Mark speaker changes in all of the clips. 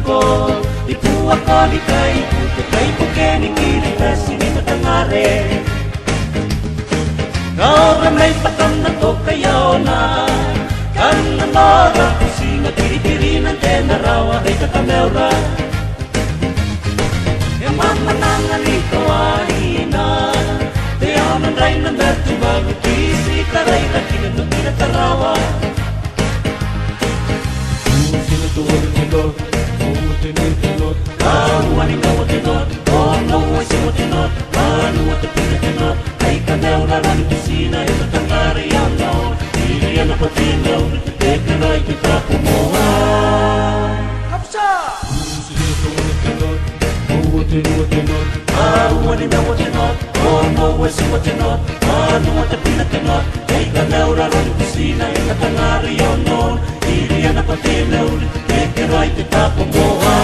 Speaker 1: ko di puwa ko di kay pukeni kiri kasini matangare Gaura may patam na to kayaw na kan na mara kusina kiri ng tenarawa ay katamera e mama nanganito ahina te aman ray na datu bago kisi taray na kinatarawa Sinutuan tinot, tinot Kawan ikaw tinot, no ay simutinot Ano at pinatinot, ay kanaw na lang kusina Ito tangari ang no, hindi yan napatinaw Nagtitekiray kita kumuha Kapsa! Sinutuan tinot, tinot Kawan ikaw tinot, no ay simutinot Ano at pinatinot, ay kanaw na lang kusina Ito tangari ang no, hindi yan napatinaw Nagtitekiray kita kumuha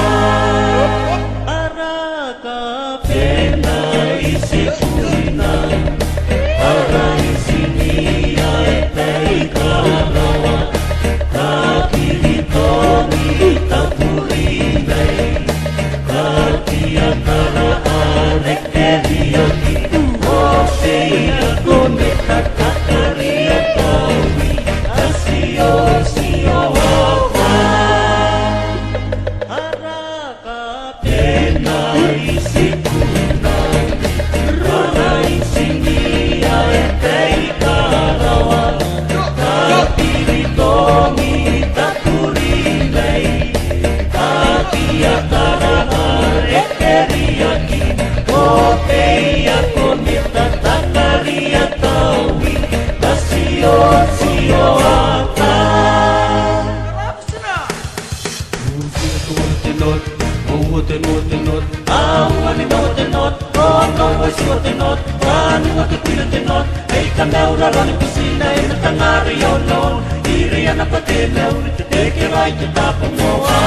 Speaker 1: Tinot Awan ikaw tinot no ay simutinot Ano at pinatinot ay kanaw na lang kusina Ay natangari yun noon Iriyan na patinaw Nagtitekiray kita kumuha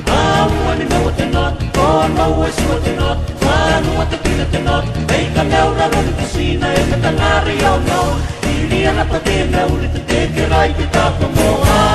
Speaker 1: Awan ikaw tinot no ay simutinot Ano at pinatinot ay kanaw na lang kusina Ay natangari yun noon Iriyan na patinaw Nagtitekiray kita kumuha